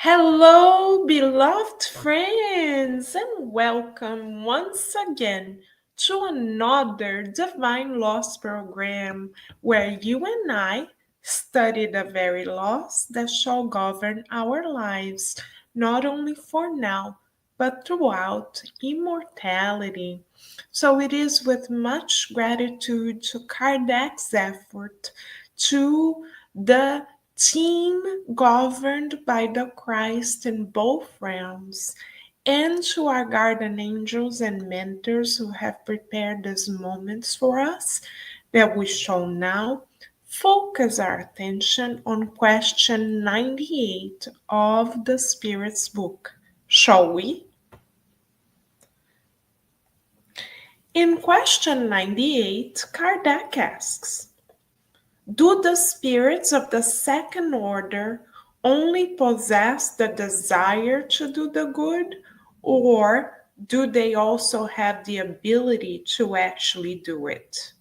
Hello, beloved friends, and welcome once again to another Divine Laws program where you and I study the very laws that shall govern our lives, not only for now, but throughout immortality. So it is with much gratitude to Kardec's effort to the team governed by the Christ in both realms, and to our guardian angels and mentors who have prepared these moments for us, that we shall now focus our attention on question 98 of the Spirit's book. Shall we? In question 98, Kardec asks, do the spirits of the second order only possess the desire to do the good, or do they also have the ability to actually do it?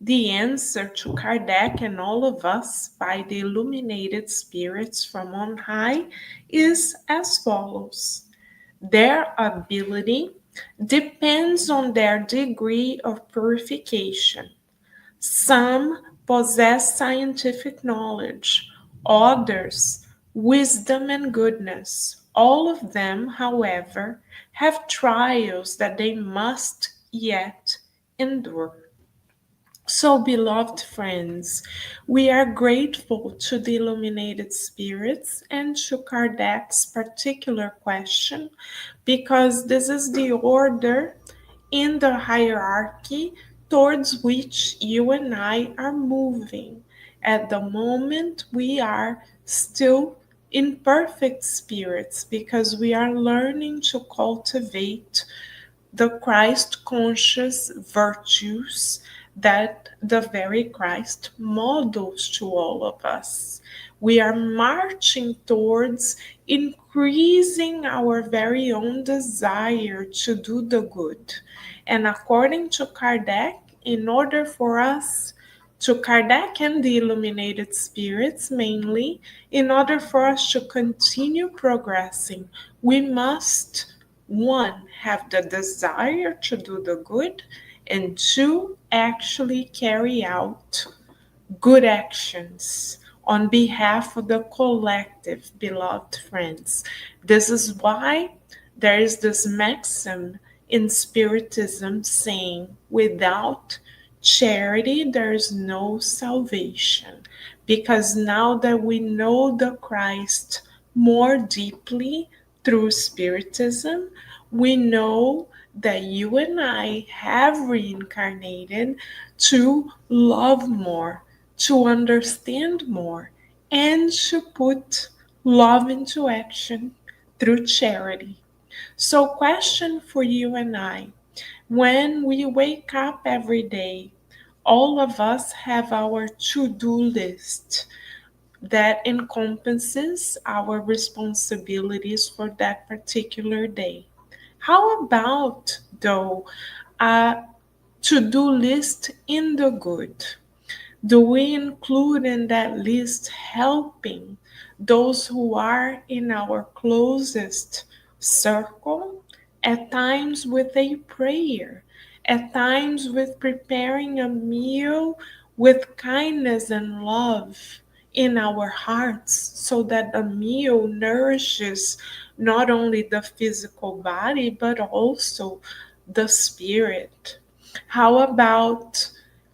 The answer to Kardec and all of us by the illuminated spirits from on high is as follows. Their ability depends on their degree of purification. Some possess scientific knowledge, others wisdom and goodness. All of them, however, have trials that they must yet endure. So, beloved friends, we are grateful to the illuminated spirits and to Kardec's particular question because this is the order in the hierarchy towards which you and I are moving. At the moment, we are still imperfect spirits because we are learning to cultivate the Christ conscious virtues that the very Christ models to all of us. We are marching towards increasing our very own desire to do the good. And according to Kardec, in order for us to Kardec and the illuminated spirits mainly, in order for us to continue progressing, we must, one, have the desire to do the good, and two, actually carry out good actions on behalf of the collective, beloved friends. This is why there is this maxim in Spiritism saying, without charity, there is no salvation. Because now that we know the Christ more deeply through Spiritism, we know that you and I have reincarnated to love more, to understand more, and to put love into action through charity. So, question for you and I, when we wake up every day, all of us have our to do list that encompasses our responsibilities for that particular day. How about, though, a to do list in the good? Do we include in that list helping those who are in our closest circle? At times with a prayer, at times with preparing a meal with kindness and love in our hearts, so that the meal nourishes not only the physical body but also the spirit. How about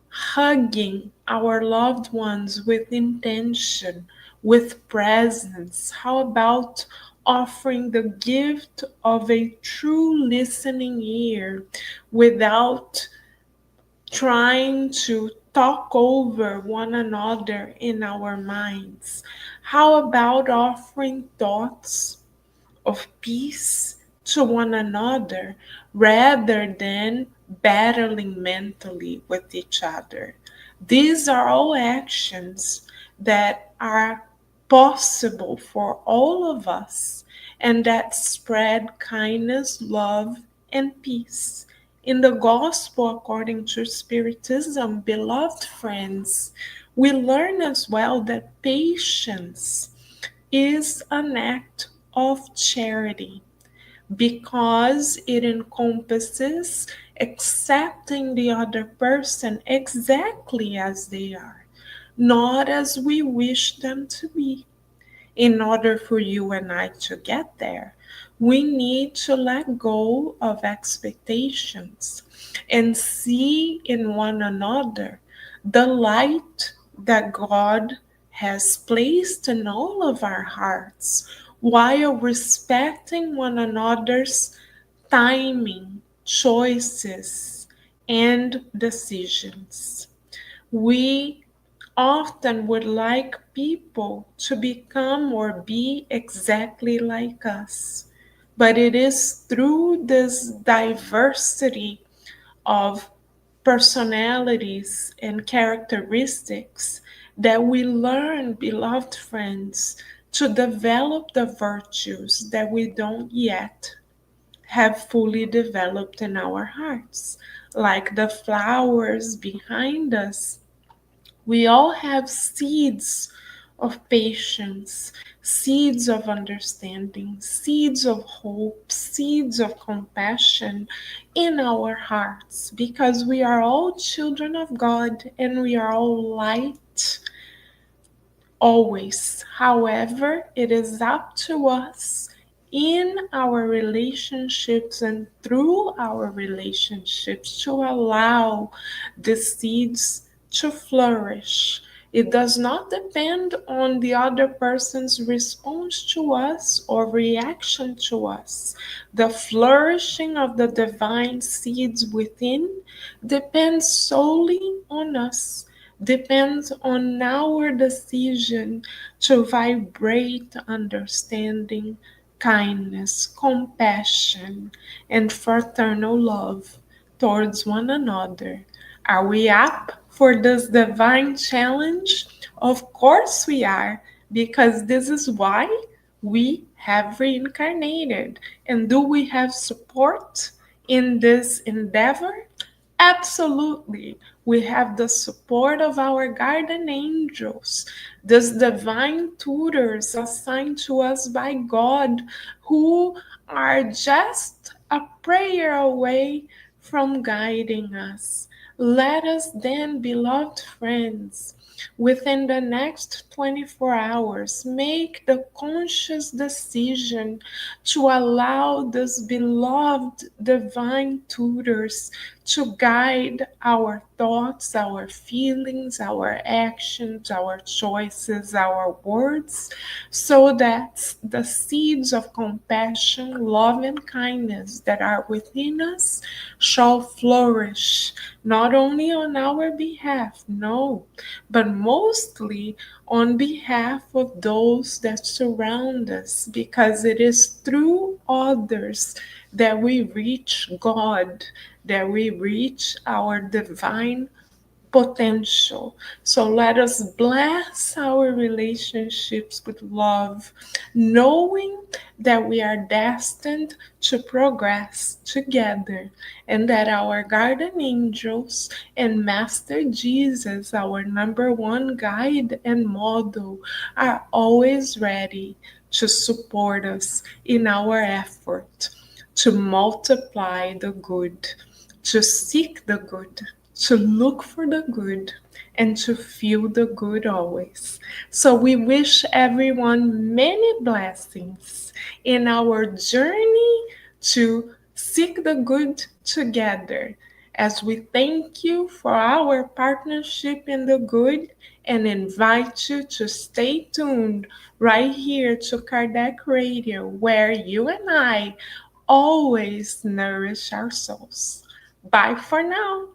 hugging our loved ones with intention, with presence? How about offering the gift of a true listening ear without trying to talk over one another in our minds? How about offering thoughts of peace to one another rather than battling mentally with each other? These are all actions that are possible for all of us and that spread kindness, love, and peace. In the gospel according to Spiritism, beloved friends, we learn as well that patience is an act of charity because it encompasses accepting the other person exactly as they are, not as we wish them to be. In order for you and I to get there, we need to let go of expectations and see in one another the light that God has placed in all of our hearts while respecting one another's timing, choices, and decisions. We often would like people to become or be exactly like us. But it is through this diversity of personalities and characteristics that we learn, beloved friends, to develop the virtues that we don't yet have fully developed in our hearts. Like the flowers behind us, we all have seeds of patience, seeds of understanding, seeds of hope, seeds of compassion in our hearts because we are all children of God and we are all light always. However, it is up to us in our relationships and through our relationships to allow the seeds to flourish. It does not depend on the other person's response to us or reaction to us. The flourishing of the divine seeds within depends solely on us, depends on our decision to vibrate understanding, kindness, compassion, and fraternal love towards one another. Are we up for this divine challenge? Of course we are, because this is why we have reincarnated. And do we have support in this endeavor? Absolutely. We have the support of our guardian angels, these divine tutors assigned to us by God, who are just a prayer away from guiding us. Let us then, beloved friends, within the next 24 hours, make the conscious decision to allow these beloved divine tutors to guide our thoughts, our feelings, our actions, our choices, our words, so that the seeds of compassion, love, and kindness that are within us shall flourish, not only on our behalf, no, but mostly on behalf of those that surround us, because it is through others that we reach God, that we reach our divine potential. So let us bless our relationships with love, knowing that we are destined to progress together and that our guardian angels and Master Jesus, our number one guide and model, are always ready to support us in our effort to multiply the good, to seek the good, to look for the good, and to feel the good always. So we wish everyone many blessings in our journey to seek the good together. As we thank you for our partnership in the good and invite you to stay tuned right here to Kardec Radio, where you and I always nourish our souls. Bye for now.